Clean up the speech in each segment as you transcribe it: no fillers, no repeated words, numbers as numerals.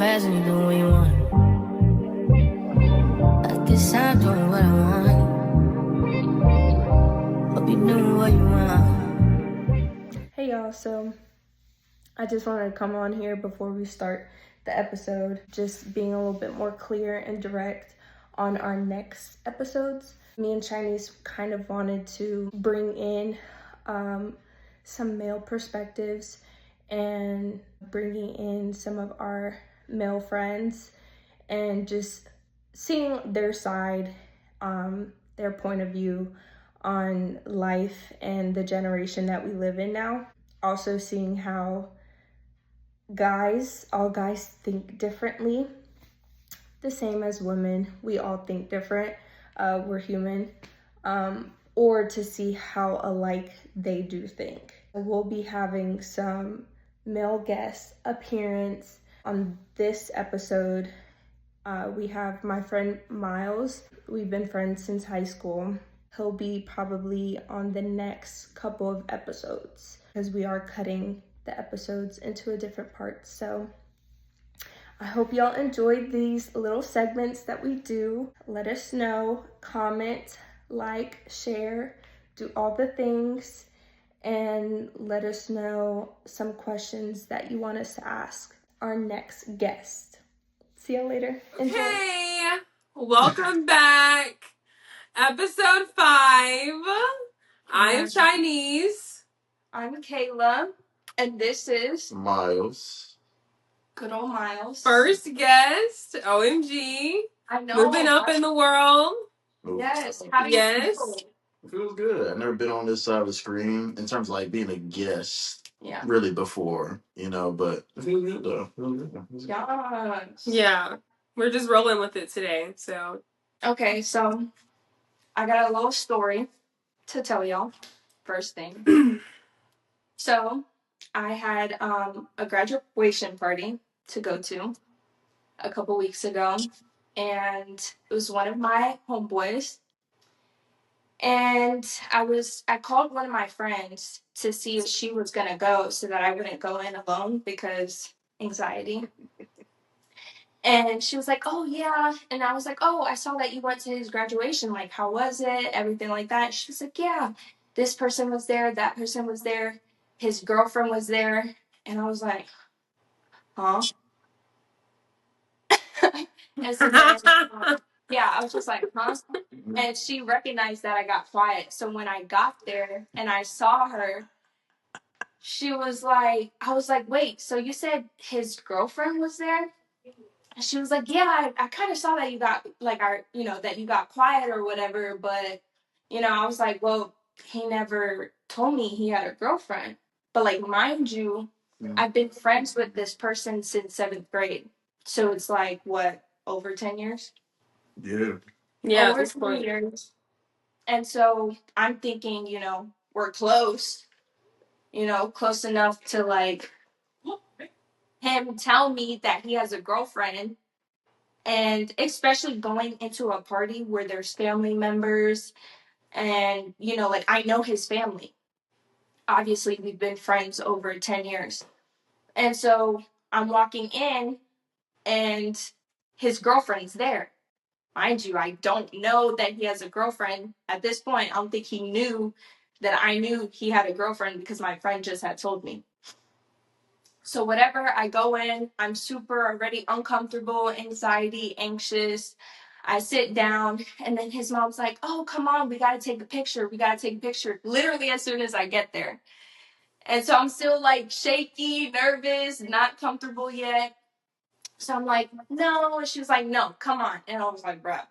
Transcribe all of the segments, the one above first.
fast and you do what you want. At this time, doing what I want. Hope you doing what you want. Hey y'all, so I just wanted to come on here before we start the episode, just being a little bit more clear and direct on our next episodes. Me and Chinese kind of wanted to bring in some male perspectives and bringing in some of our male friends and just seeing their side, their point of view on life and the generation that we live in now. Also seeing how all guys think differently, the same as women. We all think different. We're human. Or to see how alike they do think. We'll be having some male guest appearance on this episode. We have my friend Myles. We've been friends since high school. He'll be probably on the next couple of episodes because we are cutting the episodes into a different part. So I hope y'all enjoyed these little segments that we do. Let us know, comment, like, share, do all the things, and let us know some questions that you want us to ask our next guest. See you later. Enjoy. Hey, welcome back. Episode 5. I'm Chinese. I'm Kayla, and this is Myles. good old Myles. First guest, OMG. I know. Moving up in the world. Yes. How do you Yes. feel? It feels good. I've never been on this side of the screen in terms of like being a guest Yeah. really before, but it feels good though. Yes. Yeah. We're just rolling with it today, so. Okay, so I got a little story to tell y'all. First thing. So I had a graduation party to go to a couple weeks ago, and it was one of my homeboys. And I called one of my friends to see if she was gonna go so that I wouldn't go in alone because anxiety. And she was like, oh yeah. And I was like, oh, I saw that you went to his graduation. Like, how was it? Everything like that. She was like, yeah, this person was there, that person was there, his girlfriend was there. And I was like, huh? And so then, yeah, I was just like, huh? And she recognized that I got quiet. So when I got there and I saw her, she was like, I was like, wait, so you said his girlfriend was there? And she was like, yeah, I kind of saw that you got, like, that you got quiet or whatever. But, I was like, well, he never told me he had a girlfriend. But, like, mind you, I've been friends with this person since 7th grade. So it's like, what, over 10 years? Yeah. Yeah, over 10 years. And so I'm thinking, we're close, close enough to, like, him tell me that he has a girlfriend. And especially going into a party where there's family members and, like, I know his family. Obviously, we've been friends over 10 years. And so I'm walking in and his girlfriend's there. Mind you, I don't know that he has a girlfriend. At this point, I don't think he knew that I knew he had a girlfriend because my friend just had told me. So whatever, I go in, I'm super already uncomfortable, anxiety, anxious. I sit down, and then his mom's like, oh, come on, we got to take a picture. We got to take a picture. Literally as soon as I get there. And so I'm still, like, shaky, nervous, not comfortable yet. So I'm like, no. And she was like, no, come on. And I was like, bruh.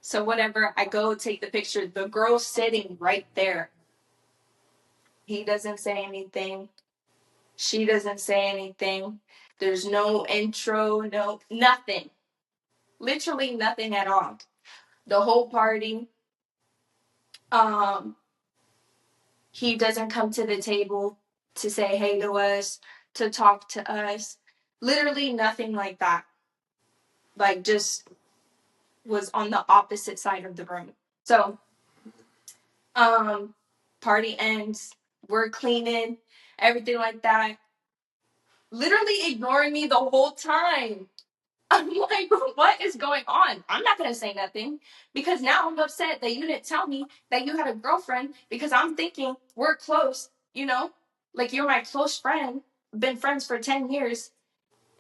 So whatever, I go take the picture. The girl's sitting right there. He doesn't say anything. She doesn't say anything. There's no intro, no, nothing. Literally nothing at all. The whole party. He doesn't come to the table to say hey to us, to talk to us. Literally nothing like that. Like, just was on the opposite side of the room. So, party ends. We're cleaning, everything like that. Literally ignoring me the whole time. I'm like, what is going on? I'm not going to say nothing because now I'm upset that you didn't tell me that you had a girlfriend because I'm thinking we're close, you know? Like you're my close friend, been friends for 10 years,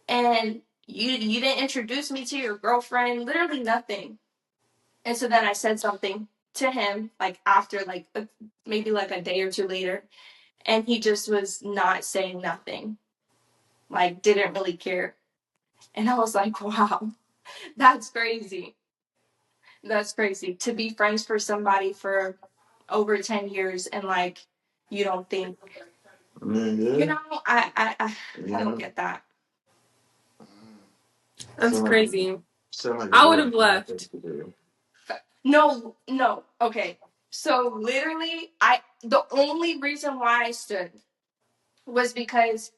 and you didn't introduce me to your girlfriend, literally nothing. And so then I said something to him like after like maybe like a day or two later, and he just was not saying nothing. Like didn't really care. And I was like, wow, that's crazy. That's crazy to be friends for somebody for over 10 years and like you don't think you know I don't get that. That's crazy. Sound like a I would real have bad thing left. to do. No, okay, so literally I the only reason why I stood was because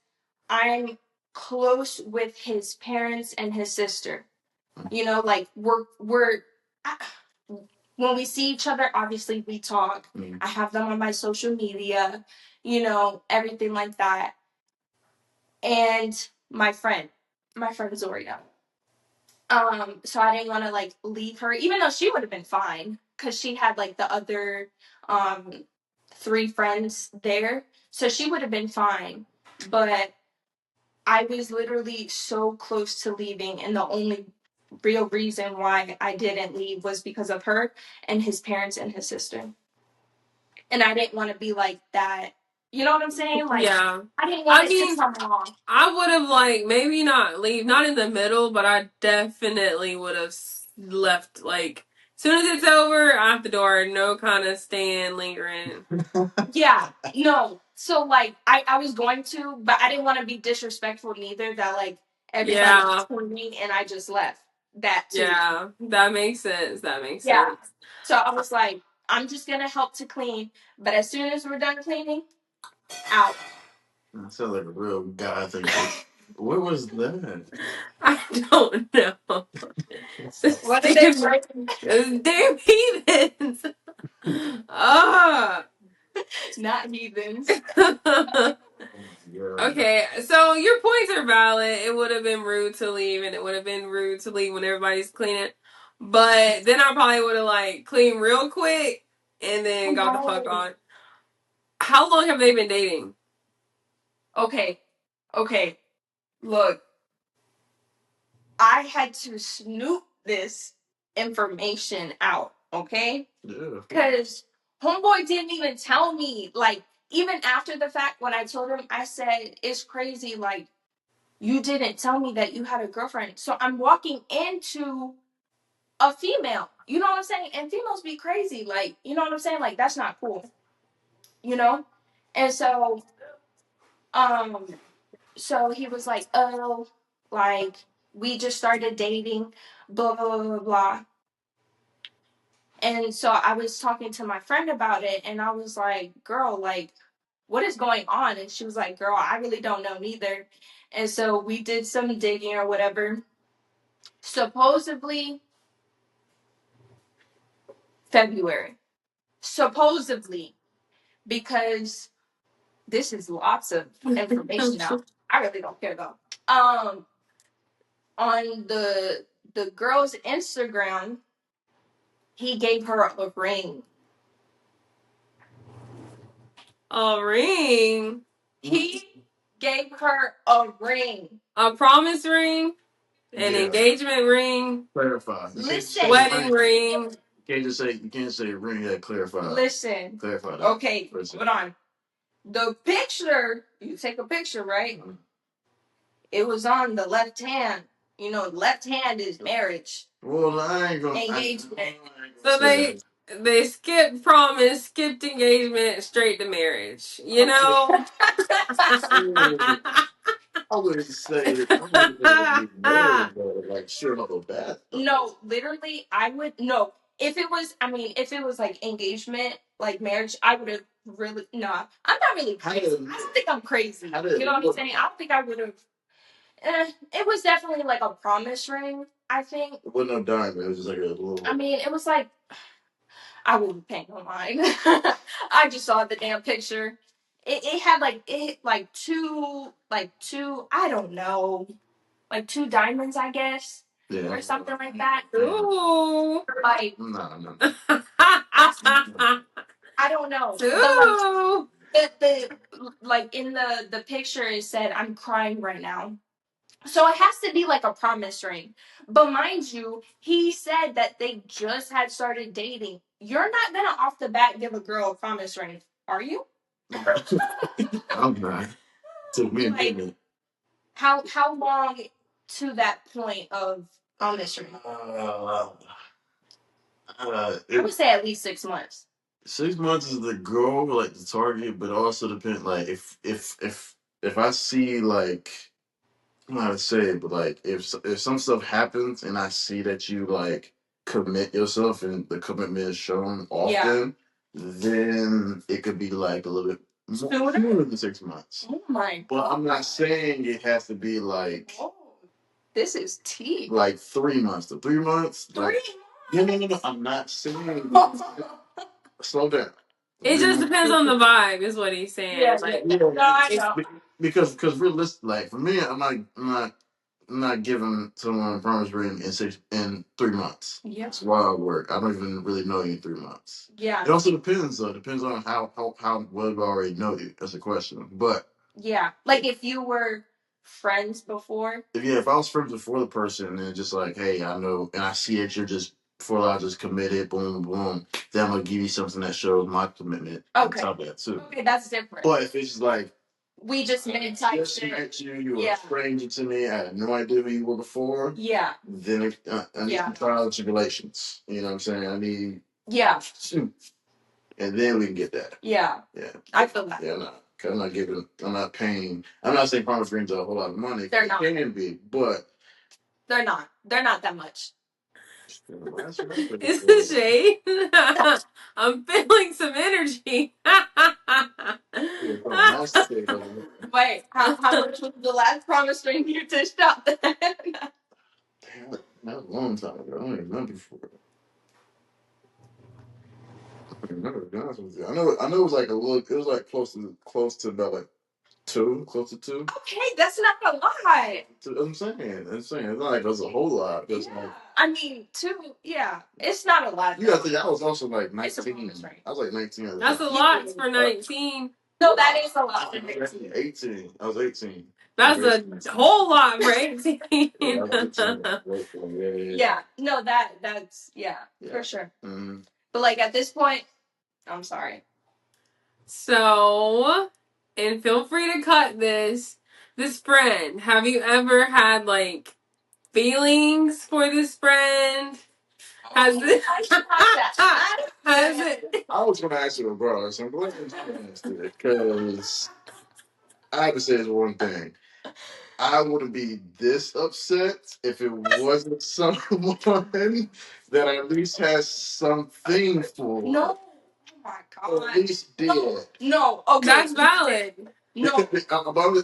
I'm close with his parents and his sister. You know, like we're when we see each other, obviously we talk. I have them on my social media, you know, everything like that. And my friend Zoria. So I didn't want to like leave her, even though she would have been fine, because she had like the other um three friends there. So she would have been fine. But I was literally so close to leaving, and the only real reason why I didn't leave was because of her and his parents and his sister. And I didn't want to be like that. You know what I'm saying? Like Yeah. I didn't want I it to mean, come wrong. I would have like maybe not leave, not in the middle, but I definitely would have left like as soon as it's over, out the door, no kind of staying, lingering. Yeah, no. So like I was going to, but I didn't want to be disrespectful neither. That like everybody Yeah, told me and I just left. That too. yeah, that makes sense. That makes Yeah. sense. So I was like, I'm just gonna help to clean, but as soon as we're done cleaning, out. That sounds like a real guy thing to do. What was that? I don't know. This What did they damn, say? this damn heathens. Ah. Not heathens. Yeah. Okay, so your points are valid. It would have been rude to leave, and it would have been rude to leave when everybody's cleaning. But then I probably would have like cleaned real quick and then got the fuck on. How long have they been dating? Okay. Okay. Look, I had to snoop this information out, okay? Yeah. Because homeboy didn't even tell me. Like, even after the fact, when I told him, I said, it's crazy. Like, you didn't tell me that you had a girlfriend. So I'm walking into a female. You know what I'm saying? And females be crazy. Like, you know what I'm saying? Like, that's not cool. You know? And um, so he was like, oh, like, we just started dating, blah, blah, blah, blah, blah. And so I was talking to my friend about it, and I was like, girl, like, what is going on? And she was like, girl, I really don't know neither. And so we did some digging or whatever. Supposedly, February. Supposedly, because this is lots of information now. I really don't care though. On the girl's Instagram, he gave her a ring. A ring? He gave her a ring. A promise ring? An Yeah. engagement ring? Clarify. You can't Listen. say Wedding ring. ring? You can't say ring. Yeah, clarify. Listen. Clarify that. Okay, Listen. hold on. The picture, you take a picture, right? It was on the left hand. You know, left hand is marriage. Well, I ain't gonna. Engagement. So Say they skipped promise, skipped engagement, straight to marriage. You know? that. I wouldn't say I wouldn't be married, but like sure not a bad. No, literally, I would no. If it was, I mean, if it was like engagement, like marriage, I would have really no. I'm not really crazy. I don't think I'm crazy. You know what I'm saying? I don't think I would have. It was definitely like a promise ring. I think. It wasn't no diamond. It was just like a little. I mean, it was like I wouldn't pay no mind. I just saw the damn picture. It had like two I don't know. like 2 diamonds, I guess, Yeah. or something like that. Ooh. Like, No. I don't know, but Ooh. like the like in the picture it said, "I'm crying right now." So it has to be like a promise ring. But mind you, he said that they just had started dating. You're not gonna off the bat give a girl a promise ring, are you? I'm not. To me, Like, how long to that point of promise ring? I would say at least 6 months. 6 months is the goal, like the target, but also depend. Like if I see like I don't know how to say it, but like if some stuff happens and I see that you like commit yourself and the commitment is shown often, then it could be like a little bit more sooner than 6 months. Oh my But god. I'm not saying it has to be like This is tea. like 3 months to 3 months. 3 Like, months? no. I'm not saying. Slow down. It just depends on the vibe, is what he's saying. Yeah, Like, no, I know. Because realistic, like for me, I'm not giving someone a promise ring in 3 months. Yeah. That's wild work. I don't even really know you in 3 months. Yeah. It also depends though. It depends on how well you already know you. That's a question. But yeah, like if you were friends before. if I was friends before the person and just like, hey, I know, and I see that you're just before I just committed, boom, boom, then I'm gonna give you something that shows my commitment. Okay. On top of that too. Okay, that's different. But if it's like we just met type just shit. met you were a stranger to me, I had no idea who you were before. Yeah. Then I need some trials and tribulations. You know what I'm saying? I need shoot. And then we can get that. Yeah. I feel that. Yeah, no. Cause I'm not paying. I'm not saying promise rings are a whole lot of money. They're not. They can be, but they're not. They're not that much. is the shade? I'm feeling some energy. Wait, how much was the last promise ring you dished out? That was a long time ago. I don't even remember before. I don't remember, to be honest with you. I know it was like a little. It was like close to about like close to two. Okay, that's not a lot. I'm saying. It's not like it was a whole lot. It's like, I mean, 2, it's not a lot. You gotta think, I was also like 19. I was like 19 at the That's time. a lot for 19. No, that is a lot. I was 18. I was 18. That's a whole lot for 18. Yeah, no, that's for sure. Mm-hmm. But like at this point, I'm sorry. So, and feel free to cut this friend. Have you ever had like feelings for this friend? Has it? Has it? I was gonna ask you regardless. I'm glad you asked it because I have to say this one thing. I wouldn't be this upset if it wasn't someone that at least has something for. No. Oh my god. Or at least did. No. Okay. That's valid. No.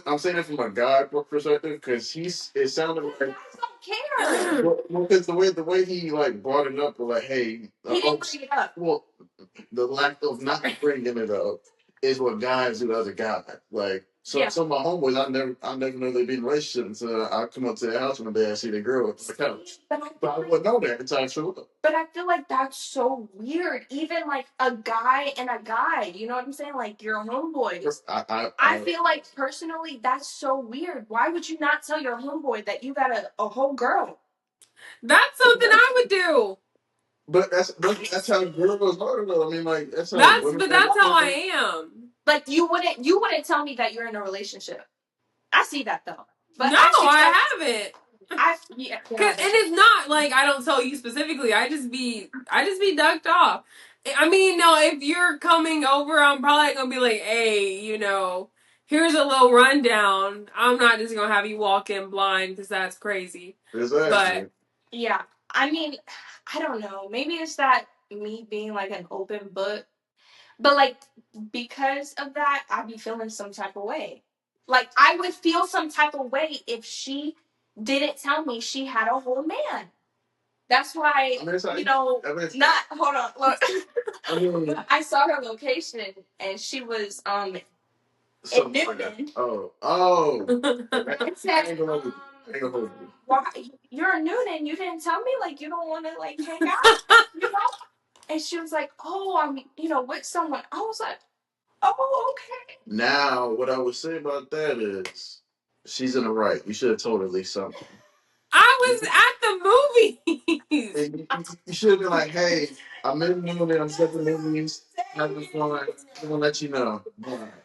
I'm saying it from a guy perspective because it sounded like. Guys don't care. Well, because the way he like brought it up, like, hey, he didn't bring it up. Well, the lack of not bringing it up is what guys do to other guys. Like, some of my homeboys, I never know they'd be in a relationship until I come up to their house one day and see the girl at the couch. But I wouldn't know that until I showed up. But I feel like that's so weird. Even like a guy and a guy, you know what I'm saying? Like your homeboys. I feel like personally that's so weird. Why would you not tell your homeboy that you got a whole girl? That's something I would do. But that's how girls are though. I mean, like that's how. That's how I am. Like you wouldn't tell me that you're in a relationship. I see that though. But no, I haven't. And it's not like I don't tell you specifically. I just be ducked off. I mean, no, if you're coming over, I'm probably gonna be like, hey, here's a little rundown. I'm not just gonna have you walk in blind because that's crazy. Exactly. But yeah, I mean, I don't know. Maybe it's that me being like an open book. But like because of that, I'd be feeling some type of way. Like I would feel some type of way if she didn't tell me she had a whole man. That's why not hold on, look. I saw her location and she was in Newton. Oh. It said why you're a Noonan? You didn't tell me like you don't want to like hang out, you know? And she was like, "Oh, I'm with someone." I was like, "Oh, okay." Now, what I would say about that is, she's in the right. You should have told her at least something. I was at the movies. And you should have been like, "Hey, I'm in the movie. I'm stepping the movies. Having fun. I'm gonna let you know."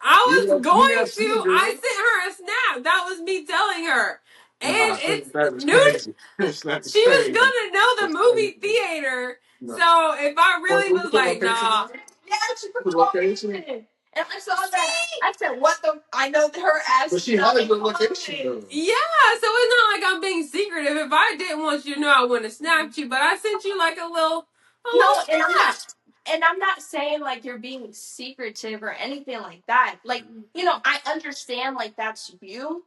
I was You going got two to. I girls. sent her a snap. That was me telling her. And Nah, it's that was new. crazy. That's She was crazy. gonna know the That's movie crazy. theater. No. So if I Or really we was put like, location nah. on it? Yeah, she put Put the location. location. And I saw that. I said, "What the?" I know that her ass. But she had a good location though. Yeah, so it's not like I'm being secretive. If I didn't want you to know, I wouldn't have snapped you. But I sent you like a little No, and I'm snap. not. And I'm not saying like you're being secretive or anything like that. Like, I understand like that's you,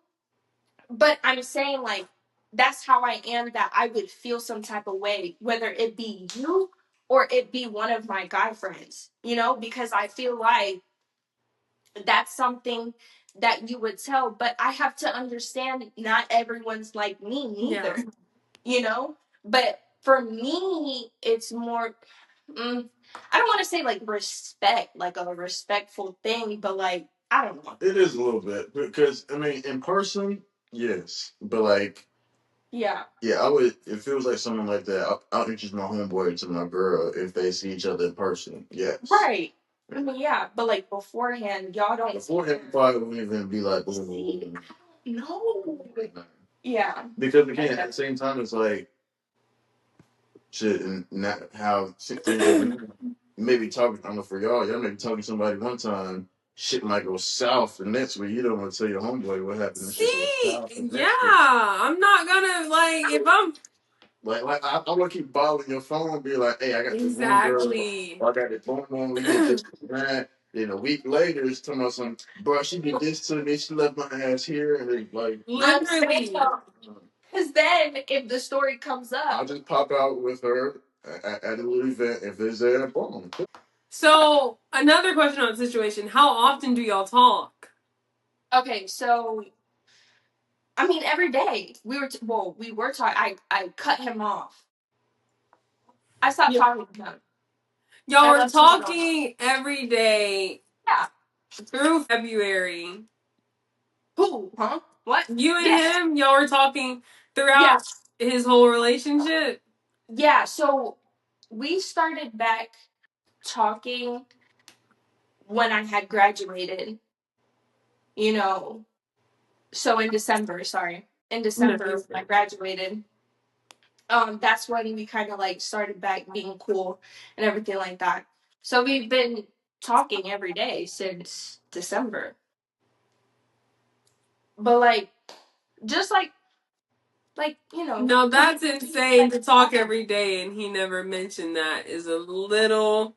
but I'm saying like that's how I am, that I would feel some type of way, whether it be you or it be one of my guy friends, because I feel like that's something that you would tell, but I have to understand not everyone's like me Yeah. neither, you know? But for me, it's more, I don't want to say like respect, like a respectful thing, but like, I don't know. It is a little bit because I mean, in person, yes, but like, Yeah. yeah, I would. If it was like someone like that, I'll introduce my homeboy to my girl if they see each other in person. Yes. Right. I mean, yeah, but like beforehand, y'all don't. Beforehand, probably wouldn't even be like, No. Yeah. because again, at the same time, it's like shit, and not how things are. Maybe talking. I don't know for y'all. Y'all may be talking to somebody one time. Shit might go south the next week. You don't want to tell your homeboy what happened. And shit goes See, south the yeah, next week. I'm not gonna like if I'm Like I want to keep bothering your phone, be like, hey, I got this one girl, exactly. or I got this one, we did this, that. Then a week later, it's talking about some, bro, she did this to me, she left my ass here, and it's like, I'm saying, Literally. because then if the story comes I'll up, just pop out with her at a little event if it's there, boom. So another question on the situation: how often do y'all talk? okay, so I mean, every day we were talking. I cut him off. I stopped talking to him. Y'all I were left him alone. talking every day Yeah. through February. Who? Huh? What? You and Yeah. him, y'all were talking Yeah. throughout his whole relationship. Yeah. So we started back talking when I had graduated. You know, so in December. Sorry, in December when I graduated. That's when we kind of like started back being cool and everything like that. So we've been talking every day since December. But like, just like No, that's communicating, insane like to talk every day and he never mentioned that is a little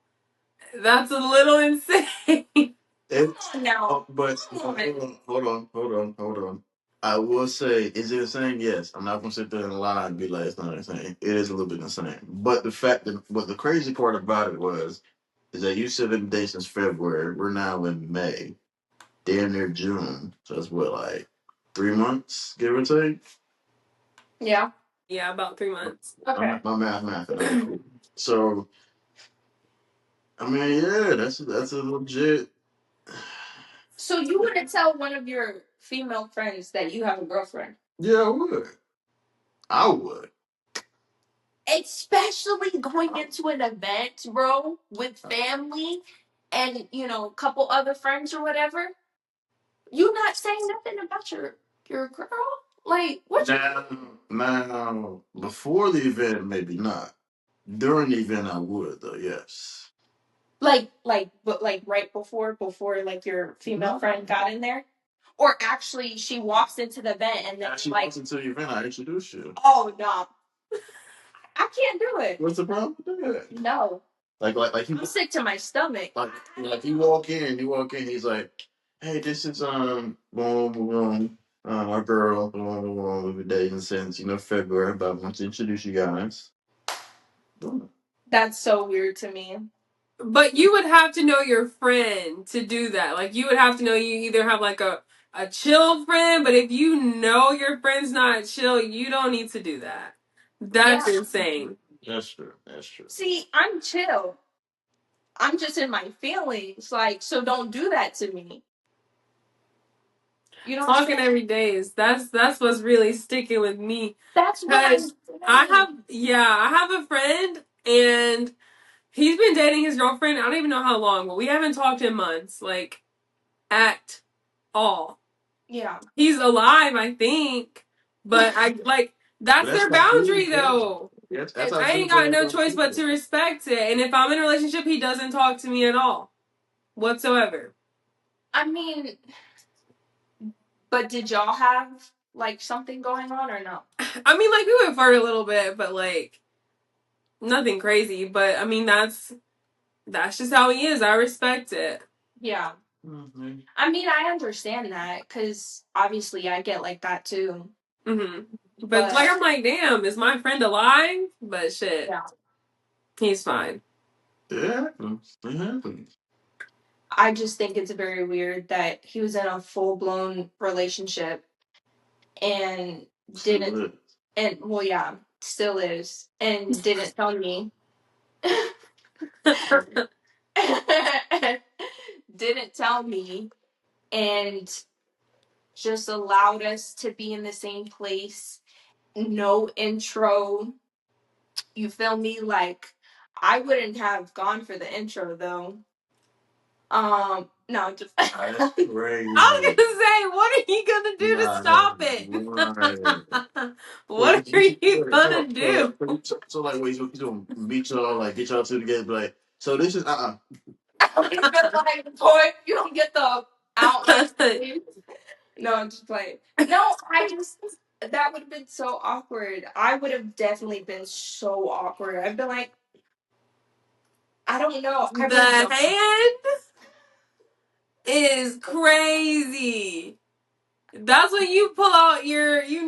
that's a little insane. It's, now. but hold on. I will say, is it insane? Yes. I'm not gonna sit there and lie and be like it's not insane. It is a little bit insane. But but the crazy part about it is that you said it day since February. We're now in May, damn near June. So that's what, like 3 months, give or take. Yeah. Yeah, about 3 months. Okay. My math. Cool. So I mean, yeah, that's a legit. So you wouldn't tell one of your female friends that you have a girlfriend, Yeah, I would. I would. especially going into an event, bro, with family and a couple other friends or whatever. You not saying nothing about your girl? Like what? Now, before the event, maybe not. During the event, I would though. Yes. But like right before like your female friend got in there, or actually she walks into the event and then Actually, like, once into the event, I introduce you. oh no, I can't do it. What's the problem with that? No, Like I'm sick to my stomach. like you walk in, he's like, hey, this is boom, boom, boom, our girl, boom, boom, boom. We've been dating since February, but I want to introduce you guys. Boom. That's so weird to me. But you would have to know your friend to do that. Like you would have to know you either have like a a chill friend, but if you know your friend's not chill, you don't need to do that. That's insane. That's true. That's true. See, I'm chill. I'm just in my feelings. Like, so don't do that to me. You know what I'm Talking saying? every day is that's what's really sticking with me. That's what I'm Because I have a friend and he's been dating his girlfriend, I don't even know how long, but we haven't talked in months, like at all. Yeah. He's alive, I think. But I like But that's that's their how true boundary friends are. though. That's how I true ain't got friends no are. choice but to respect it. And if I'm in a relationship, he doesn't talk to me at all. Whatsoever. I mean, but did y'all have like something going on or no? I mean, like we would flirt a little bit, but like nothing crazy. But I mean that's just how he is. I respect it. Yeah. Mm-hmm. I mean, I understand that because obviously I get like that too. Hmm. But like But I'm like, damn, is my friend alive? But shit, yeah, he's fine. It happens. It happens. I just think it's very weird that he was in a full blown relationship and Still didn't, is. and well, yeah, still is, and didn't tell me. Didn't tell me and just allowed us to be in the same place. No intro. You feel me? Like I wouldn't have gone for the intro though. No, just That's I was crazy. gonna say, what are you gonna do to Nah, stop it? right. What are you gonna do? So like, wait, he's gonna meet y'all, like, get y'all two together, be like, so this is, He's gonna like, boy, you don't get the out my face. No, I'm just playing. No, I just that would have been so awkward. I would have definitely been so awkward. I'd been like, I don't know. I really The don't know. hand is crazy. That's when you pull out your, you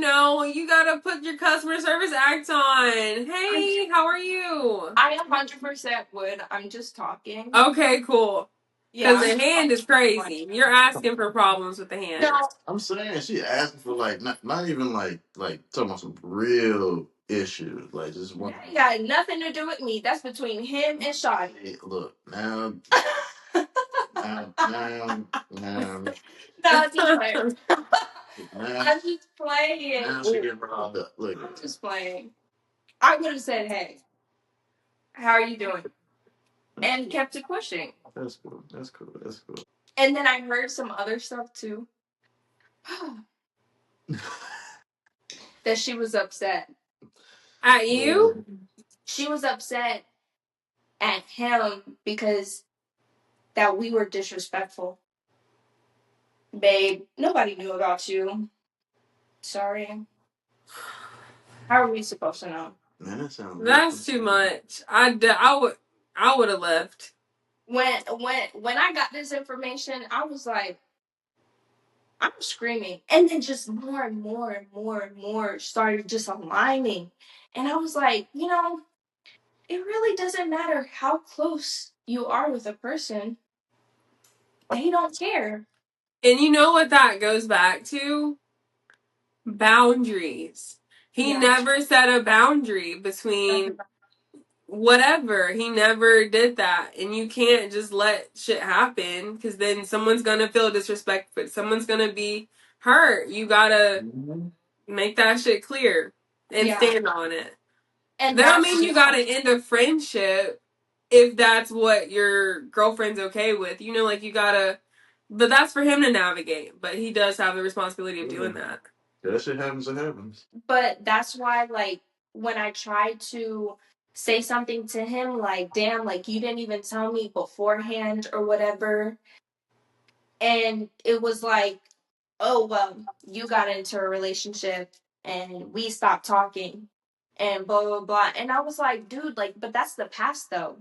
gotta put your customer service act on. Hey, how are you? I 100% would. I'm just talking. Okay, cool. Yeah, Because I'm the just hand is talking. crazy. You're asking for problems with the hand. No, I'm saying she asking for like not even like talking about some real issues, like just one. that ain't got nothing to do with me. That's between him and Shawty. Hey, look now, now, No, I'm just playing. now, I'm just playing. now she getting riled up. Look, I'm just playing. I would have said, "Hey, how are you doing?" and kept it pushing. that's cool. That's cool. That's cool. And then I heard some other stuff too. That she was upset. At you? She was upset at him because that we were disrespectful. Babe, nobody knew about you. Sorry. How are we supposed to know? Man, that sounds real. That's too much. I would have left. When I got this information, I was like, I'm screaming. And then just more and more and more and more started just aligning. And I was like, it really doesn't matter how close you are with a person. They don't care. And you know what that goes back to? Boundaries. He Yeah. never set a boundary between whatever. He never did that. And you can't just let shit happen because then someone's going to feel disrespectful. Someone's going to be hurt. You got to make that shit clear and Yeah. stand on it. And That don't that's mean you got to end a friendship if that's what your girlfriend's okay with. Like you got to, but that's for him to navigate. But he does have the responsibility of doing that. That shit happens. It happens. but that's why like when I tried to say something to him like, damn, like you didn't even tell me beforehand or whatever. And it was like, oh well, you got into a relationship and we stopped talking and blah blah blah. And I was like, dude, like, but that's the past though.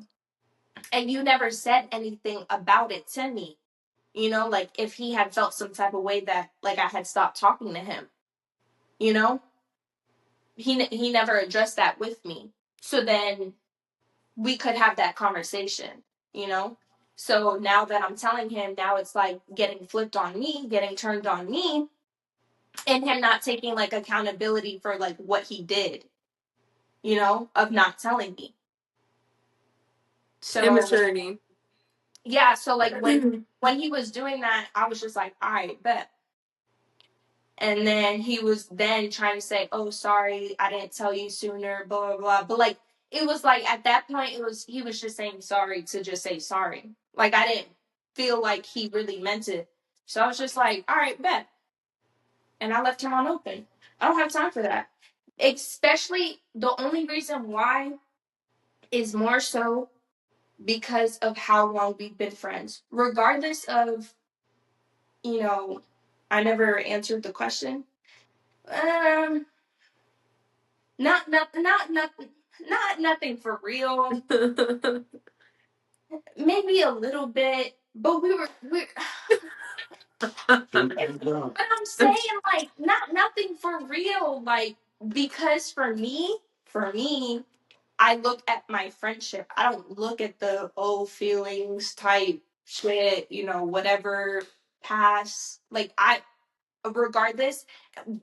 And you never said anything about it to me. Like if he had felt some type of way that like I had stopped talking to him, you know? He never addressed that with me. So then we could have that conversation, you know? So now that I'm telling him, now it's like getting flipped on me, getting turned on me, and him not taking like accountability for like what he did, you know, of not telling me. So Immaturity. yeah, so like when he was doing that, I was just like, all right, bet. And then he was then trying to say, oh, sorry, I didn't tell you sooner, blah, blah, blah. But like, it was like at that point, he was just saying sorry to just say sorry. Like, I didn't feel like he really meant it. So I was just like, all right, bet. And I left him on open. I don't have time for that. Especially the only reason why is more so because of how long we've been friends. Regardless of, you know, I never answered the question. Um, not nothing for real. Maybe a little bit, but we. But I'm saying like nothing for real, like because for me, I look at my friendship. I don't look at the old feelings type shit, you know, whatever past. Like I, regardless,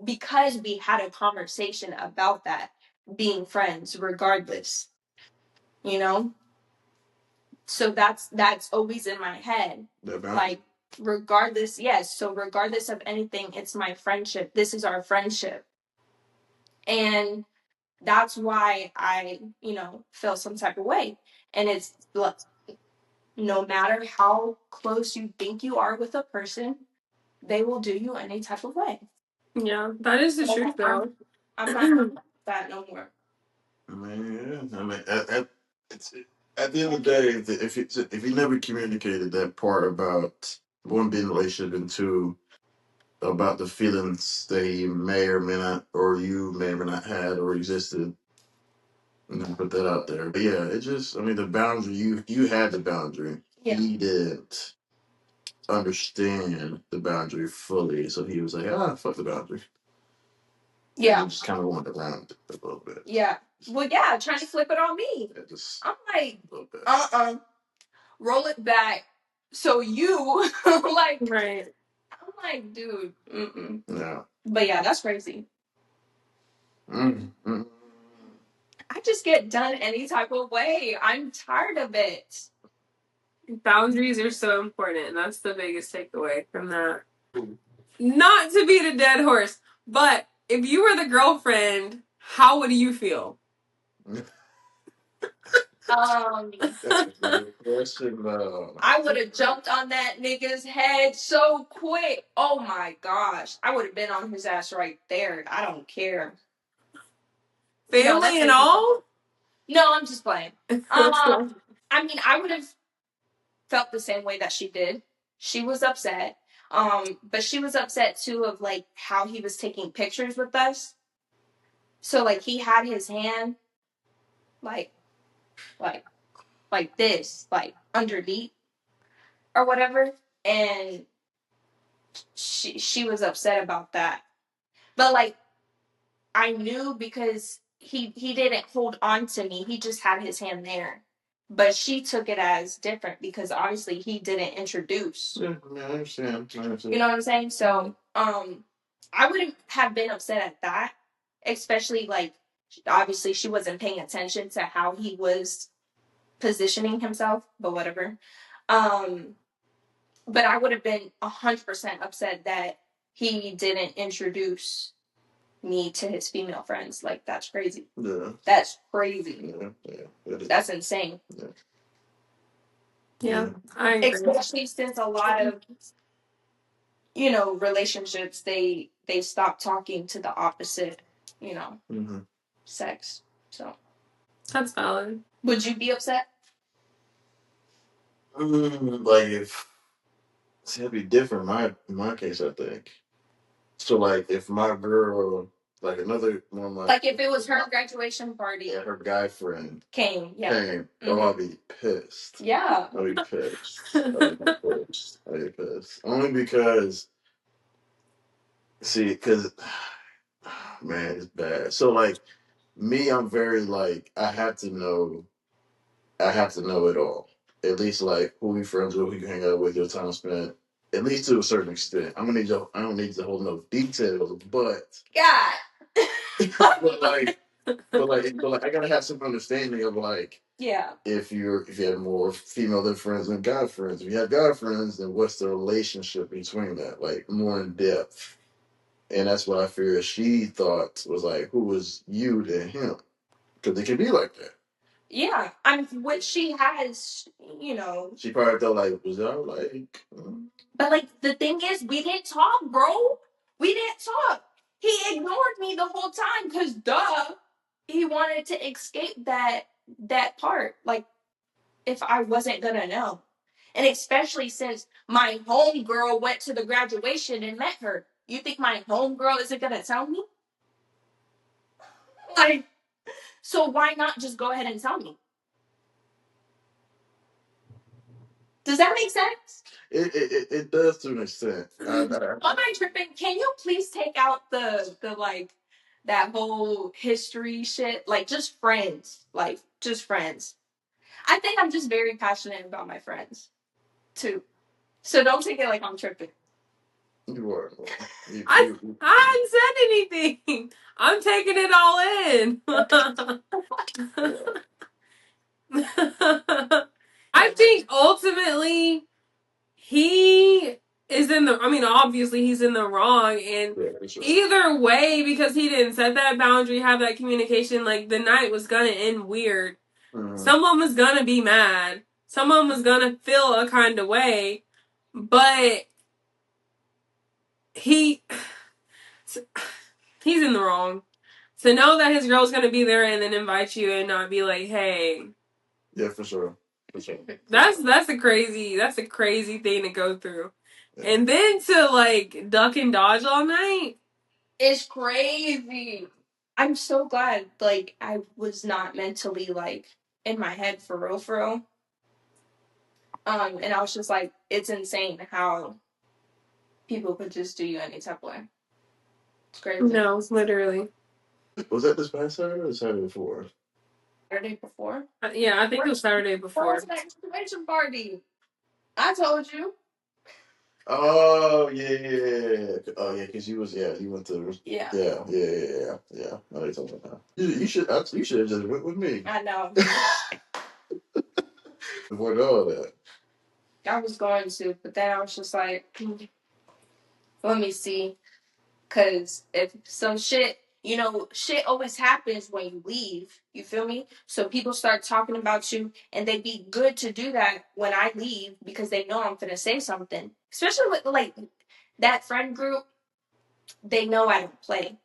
because we had a conversation about that being friends, regardless, you know. So that's always in my head, like regardless. Yes, so regardless of anything, it's my friendship. This is our friendship, and that's why I, you know, feel some type of way. And it's no matter how close you think you are with a person, they will do you any type of way. Yeah, that is the truth, though. I'm not that no more. I mean, yeah. I mean, it's, at the end of the day, if he never communicated that part about one being in a relationship and two about the feelings that he may or may not, or you may or may not had or existed, and then put that out there. But yeah, it just, I mean, the boundary you had the boundary. Yeah. He didn't understand the boundary fully, so he was like, fuck the boundary. Yeah. And just kind of went around it a little bit. Yeah. Well, yeah, trying to flip it on me. Yeah, just I'm like, a little bit. Roll it back. So you like, Right. I'm like, dude, Yeah. But yeah, that's crazy. Mm-hmm. I just get done any type of way. I'm tired of it. Boundaries are so important, and that's the biggest takeaway from that. Not to beat a dead horse, but if you were the girlfriend, how would you feel? That's a good question, though. I would have jumped on that nigga's head so quick. Oh my gosh. I would have been on his ass right there. I don't care. Family and all? No, I'm just playing. I mean, I would have felt the same way that she did. She was upset. But she was upset too of like how he was taking pictures with us. So like he had his hand like this, like underneath or whatever. And she was upset about that. But like I knew because he didn't hold on to me. He just had his hand there. But she took it as different because obviously he didn't introduce. Yeah, I understand. You know what I'm saying? So, I wouldn't have been upset at that, especially like obviously she wasn't paying attention to how he was positioning himself, but whatever. But I would have been 100% upset that he didn't introduce me to his female friends. Like that's crazy. Yeah. That's crazy. Yeah. That's insane. Yeah, I agree. Especially since a lot of relationships they stop talking to the opposite, sex. So that's valid. Would you be upset? Like if it'd be different in my case, I think. So like if my girl, like another one of my, like if it was her graduation party, yeah, her guy friend came, oh, I'll be pissed. Yeah. I'll be pissed. I'll be pissed. Only because, see, because man, it's bad. So like me, I'm very like I have to know it all. at least like who we friends with, who you hang out with, your time spent, at least to a certain extent. I'm gonna need you. I don't need the whole no details, but God. but like I gotta have some understanding of like Yeah. if you have more female than friends than guy friends. If you have guy friends, then what's the relationship between that? Like more in depth. And that's what I fear she thought was like, who was you to him? Because it can be like that. Yeah, I mean, which she has, you know. She probably thought like, was I like? But like the thing is, we didn't talk, bro. We didn't talk. He ignored me the whole time because, duh, he wanted to escape that part. Like, if I wasn't gonna know, and especially since my homegirl went to the graduation and met her, you think my homegirl isn't gonna tell me? Like, so why not just go ahead and tell me? Does that make sense? It does to an extent. Am I tripping? Can you please take out the like that whole history shit? Like just friends. Like just friends. I think I'm just very passionate about my friends too. So don't take it like I'm tripping. You are. I hadn't said anything. I'm taking it all in. I think ultimately he is in the. I mean, obviously he's in the wrong, and either way, because he didn't set that boundary, have that communication, like the night was gonna end weird. Someone was gonna be mad. Someone was gonna feel a kind of way, but he's in the wrong. To know that his girl's gonna be there and then invite you and not be like, hey. Yeah, for sure. For sure. That's a crazy thing to go through. Yeah. And then to like duck and dodge all night. It's crazy. I'm so glad like I was not mentally like in my head for real for real. And I was just like, it's insane how people could just do you any type of way. It's crazy. No, literally. Was that this past Saturday or Saturday before? Saturday before? Yeah, I think it was Saturday before. Where was that graduation party? I told you. Oh yeah. Oh yeah, because you went to yeah. No, they told me that. You should have just went with me. I know. Avoid all that. I was going to, but then I was just like, let me see. Because if some shit, you know, shit always happens when you leave. You feel me? So people start talking about you, and they'd be good to do that when I leave because they know I'm finna say something. Especially with like that friend group, they know I don't play.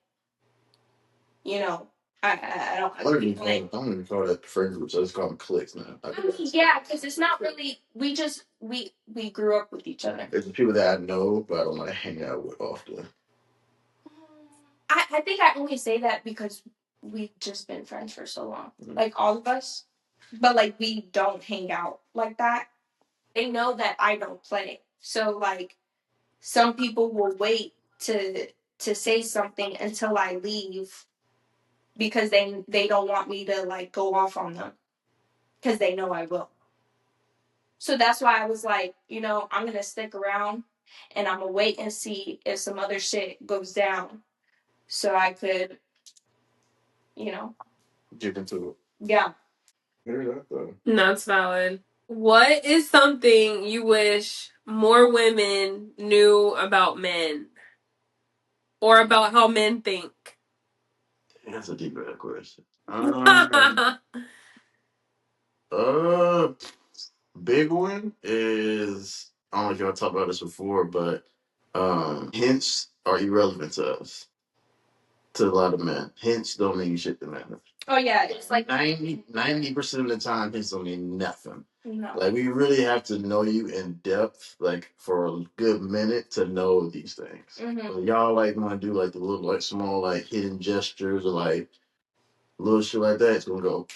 You know, I don't. I don't even call that friend groups. I just call them cliques now. Yeah, because it's not really. We just we grew up with each other. It's the people that I know, but I don't like hang out with often. I think I only say that because we've just been friends for so long, like all of us. But like we don't hang out like that. They know that I don't play, so like some people will wait to say something until I leave because they don't want me to like go off on them because they know I will. So that's why I was like, you know, I'm gonna stick around and I'm gonna wait and see if some other shit goes down, so I could, you know, get into it. Yeah. Hear that though. That's valid. What is something you wish more women knew about men? Or about how men think? That's a deep question. Big one is, I don't know if y'all talked about this before, but hints are irrelevant to us. To a lot of men. Hints don't mean shit to men. Oh yeah, it's like 90% of the time hints don't mean nothing. No. Like we really have to know you in depth, like for a good minute to know these things. Mm-hmm. Y'all like want to do like the little like small like hidden gestures or like little shit like that. It's gonna go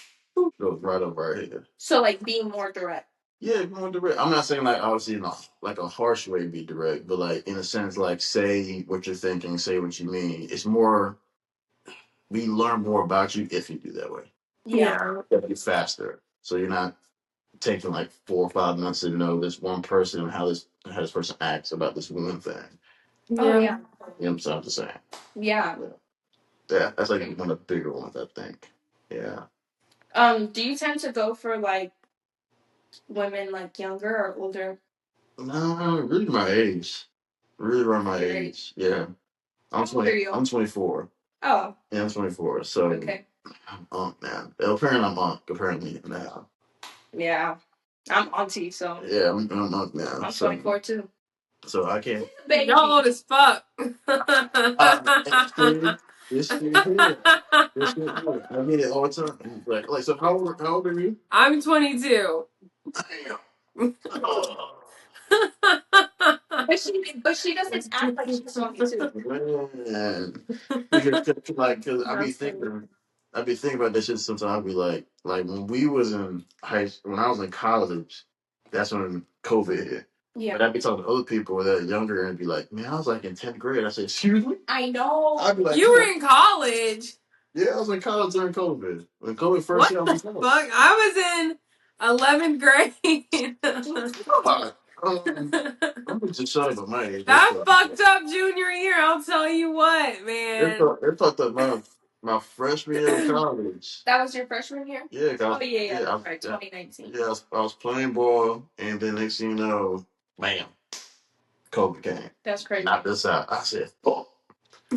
right over our head. So like being more direct. Yeah, more direct. I'm not saying like obviously like a harsh way to be direct, but like in a sense like say what you're thinking, say what you mean. It's more we learn more about you if you do that way. Yeah. It'll be faster. So you're not taking like 4 or 5 months to know this one person and how this person acts about this one thing. Oh Yeah. yeah. You know what I'm saying? I'm just saying. Yeah. Yeah, that's like one of the bigger ones, I think. Yeah. Do you tend to go for like women like younger or older? No, really my age. Really around my Your age. Yeah. I'm How old 20. are you? I'm 24. Oh, Yeah, I'm 24. So okay. I'm man. Apparently I'm Unc apparently now. Yeah. I'm auntie, so Yeah, I'm Unc now. I'm So 24 too. I can't. Baby. Y'all old as fuck. It's true. It's true. It's true. I mean it all the time. Like so how old are you? I'm 22. Damn. Oh, But she doesn't act like she's 22. man. Because That's funny. I be thinking about this shit sometimes. I be like when we was in when I was in college, that's when COVID hit. Yeah. But I'd be talking to other people that are younger and be like, man, I was like in 10th grade. I said, excuse me? I know. I'd be like, You were in college. yeah, I was in college during COVID. When COVID first What hit, I the was in college. fuck? I was in 11th grade. Come on. I'm just shut about my age. That fucked up junior year. I'll tell you what, It man. fucked up my freshman year of college. That was your freshman year? Yeah, Oh yeah, yeah, right. 2019. yeah. I was playing ball, and then next thing you know, bam, COVID came. That's crazy. Knocked us out. I said, "Fuck."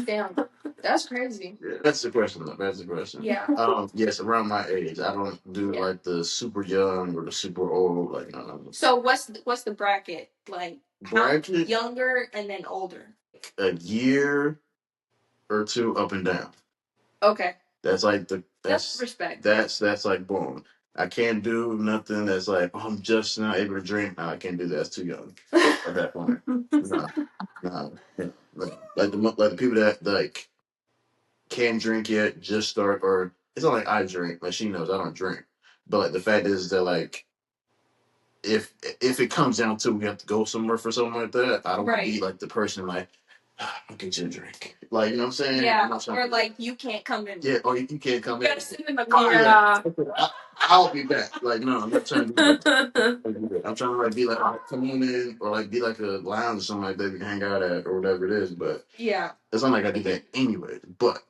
Damn. That's crazy. Yeah, that's the question. Though. That's the question. Yeah. Yes, around my age, I don't do Yeah. like the super young or the super old. Like, no. So what's the bracket? Like Bracket younger and then older. a year or two up and down. Okay. That's like That's respect. That's like boom. I can't do nothing that's like, oh, I'm just now able to drink. No, I can't do that. That's too young at that point. No, no. Like the people that like can't drink yet, just start, or it's not like I drink. Like she knows I don't drink. But like the fact is that like if it comes down to we have to go somewhere for something like that, I don't want to be like the person like I'll get you a drink. Like, you know what I'm saying? Yeah. Or like you can't come in. Yeah, or you can't come You in. gotta sit in the car. Yeah. I'll be back. Like, no, I'm not trying to do that. I'm trying to like be like, all right, come on in, or like be like a lounge or something like that we can hang out at or whatever it is. But Yeah. it's not like I do that anyway. But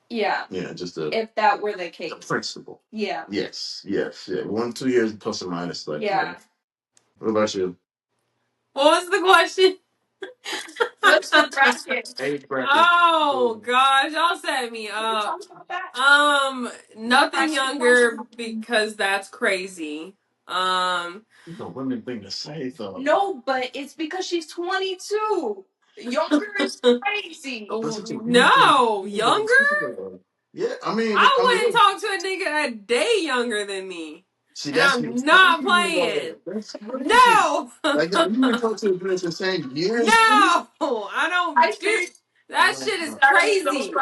Yeah. yeah, just if that were the case. the principle. Yeah. Yes, yeah. 1-2 years plus or minus. Like, Yeah. What about you? What was the question? What's the bracket? Age bracket. Oh gosh, y'all set me up. Talk about that. Nothing younger because that's crazy. The women thing to say though. No, but it's because she's 22. Younger is crazy. No, younger? Yeah, I mean, I wouldn't talk to a nigga a day younger than me. see, And that's I'm not playing. That's crazy. No. Like you even talk to a bitch the same years. No, I don't do that. Shit is crazy.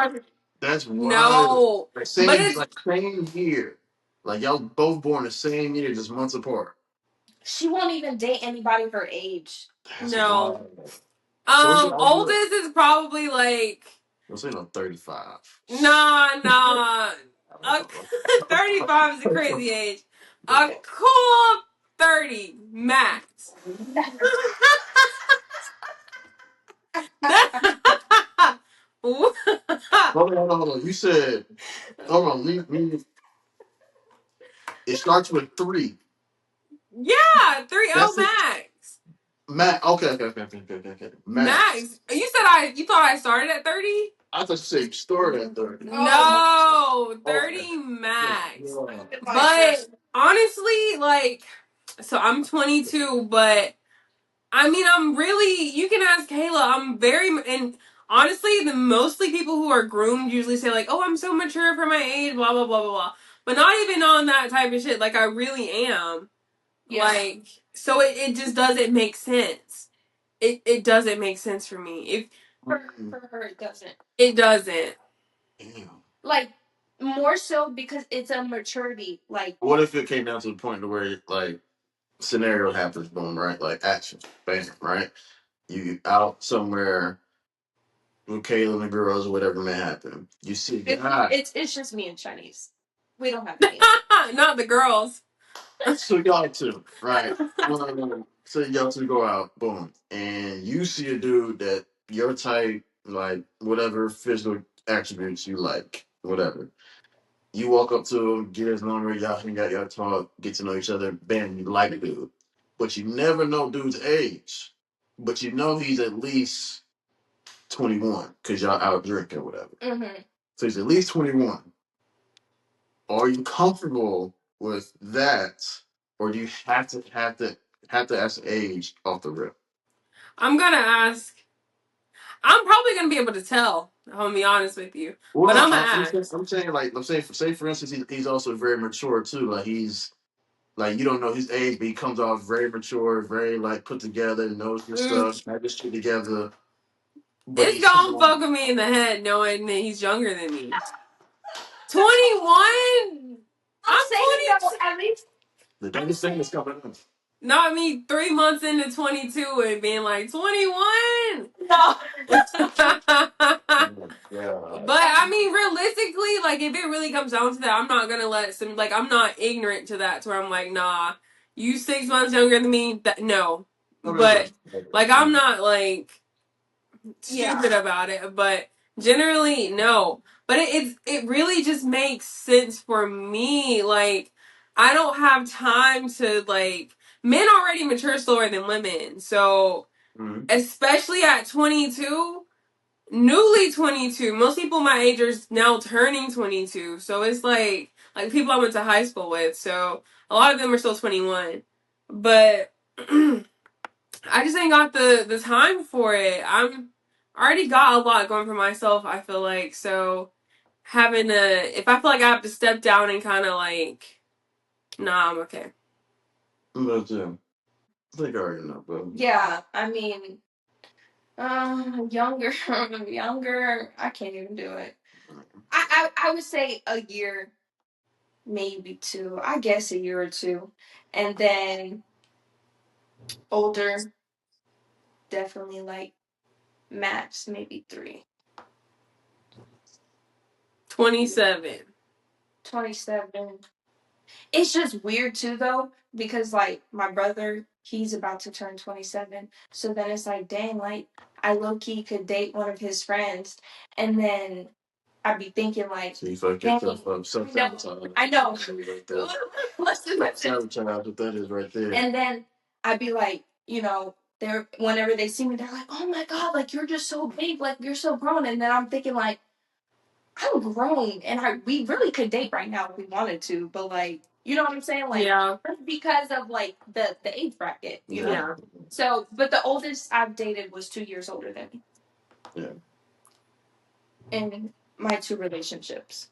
That's wild. No, Like but it's same year. Like y'all both born the same year, just months apart. She won't even date anybody her age. That's no. wild. Oldest is probably like Don't say no 35. nah. 35 is a crazy age. A cool 30 max. Hold on. You said, hold on. It starts with 3. Yeah, 30 That's it. max. Max. Okay. Max. You thought I started at 30? I thought you said you started at 30. No, 30 max. Yeah. But honestly, like, so I'm 22, but I mean, I'm really, you can ask Kayla, and honestly, the mostly people who are groomed usually say, like, oh, I'm so mature for my age, blah, blah, blah, blah, blah. But not even on that type of shit. Like, I really am. Yeah. Like, so it just doesn't make sense. It doesn't make sense for me. If For her, it doesn't. It doesn't. Damn. Like, more so because it's a maturity. Like, what if it came down to the point where like scenario happens, boom, right? Like action, bam, right? You out somewhere with Kayla and the girls or whatever may happen. You see a guy. It's just me and Chinese. We don't have any. Not the girls. So y'all two, right? So y'all two go out, boom, and you see a dude that your type, like whatever physical attributes you like, whatever. You walk up to him, get his number, y'all hang out, y'all talk, get to know each other. Bam, you like a dude, but you never know dude's age. But you know he's at least 21 because y'all out drinking or whatever. Mm-hmm. So he's at least 21. Are you comfortable with that, or do you have to ask age off the rip? I'm gonna ask. I'm probably gonna be able to tell. I'm gonna be honest with you, Well, but no, I'm gonna I'm ask. saying, say for instance, he's also very mature too. Like he's like you don't know his age, but he comes off very mature, very like put together, knows his stuff, had his shit together. But It's he's gonna 21. fuck with me in the head knowing that he's younger than me. 21. I'm I'm saying though, 22. at least The I'm biggest thing saying that's coming up. Not me 3 months into 22 and being like 21. no. But I mean, realistically, like if it really comes down to that, I'm not gonna let some like I'm not ignorant to that to where I'm like, nah, you 6 months younger than me. That no. But like I'm not like Yeah. stupid about it, but generally no. But it really just makes sense for me. Like I don't have time to like men already mature slower than women. So Mhm. especially at 22, newly 22. Most people my age are now turning 22. So it's like people I went to high school with. So a lot of them are still 21. But I just ain't got the time for it. I already got a lot going for myself, I feel like. So having a if I feel like I have to step down and kind of like nah, I'm okay. But I think I already know, but Yeah. I mean, younger, younger. I can't even do it. I would say a year, maybe two. I guess a year or two, and then older, definitely like max maybe 3. 27. 27. It's just weird too though, because like my brother, he's about to turn 27. So then it's like, dang, like I low key could date one of his friends, and then I'd be thinking like, so you fuck dang, yourself up. Self sabotage. I know. Right there. Listen, Self listen. sabotage. What that is right there. And then I'd be like, they're whenever they see me, they're like, oh my god, like you're just so big, like you're so grown. And then I'm thinking like, I'm grown, and we really could date right now if we wanted to, but like, you know what I'm saying? Like, Yeah. because of like the age bracket, you know. Yeah. So, but the oldest I've dated was 2 years older than me Yeah. in my 2 relationships.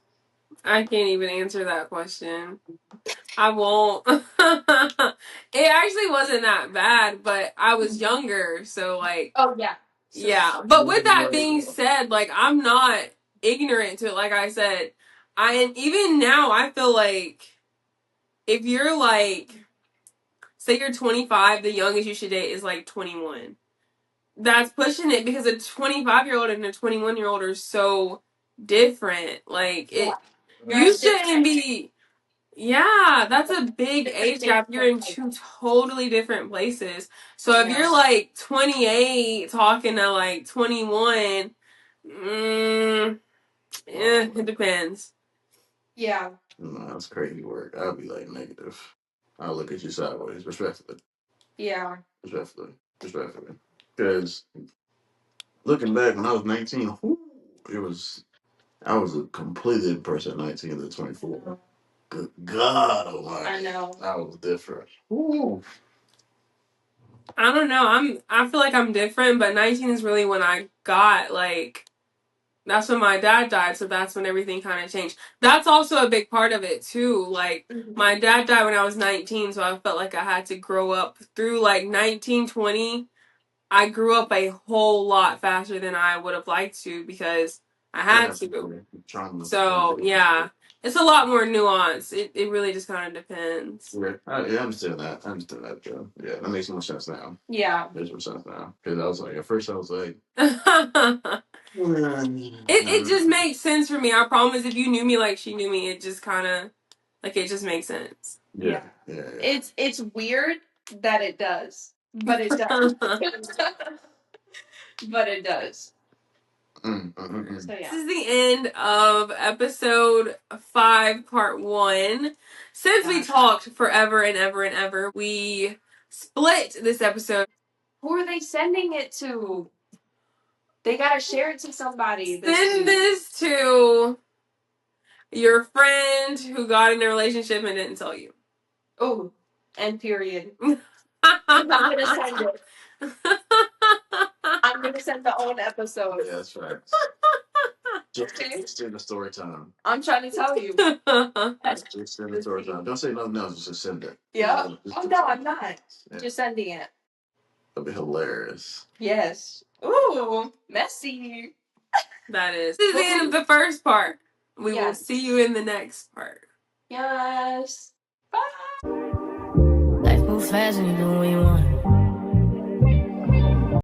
I can't even answer that question. I won't. It actually wasn't that bad, but I was younger, so like Oh yeah. So yeah. But with that being said, like I'm not ignorant to it. Like I said, and even now I feel like if you're like say you're 25, the youngest you should date is like 21. That's pushing it because a 25-year-old and a 21-year-old are so different. Like yeah, you shouldn't be. Yeah, that's a big age gap. You're in two totally different places. So if you're like 28 talking to like 21, it depends. Yeah. No, that's crazy work. I'll be like negative. I'll look at you sideways, respectfully. Yeah. Respectfully. Because looking back when I was 19, whew, I was a completely different person at 19 than 24. Good God Almighty. I know. I was different. Ooh. I don't know. I feel like I'm different, but 19 is really when I got like that's when my dad died, so that's when everything kind of changed. That's also a big part of it too. Like my dad died when I was 19, so I felt like I had to grow up through like 1920. I grew up a whole lot faster than I would have liked to because I had to. So yeah, it's a lot more nuanced. It really just kind of depends. Yeah, I understand that. I understand that, Joe. Yeah, that makes more sense now. Yeah. Makes more sense now. Because I was like, at first I was like, It just makes sense for me. I promise if you knew me like she knew me, it just kind of like it just makes sense. Yeah. It's weird that it does, but it does. But it does. So yeah. This is the end of episode 5, part 1. Since we talked forever and ever and ever, we split this episode. Who are they sending it to? They gotta share it to somebody. Send this to your friend who got in a relationship and didn't tell you. Oh, and period. I'm gonna send it. I'm gonna send the own episode. Yeah, that's right. Just in the story time. I'm trying to tell you. Just send the story time. Don't say nothing else. Just send it. Yeah. Oh no, I'm not. Yeah. Just sending it. That'd be hilarious. Yes. Ooh, messy. That is. This is the end of the first part. We will see you in the next part. Yes. Bye. Life moves fast and you do what you want.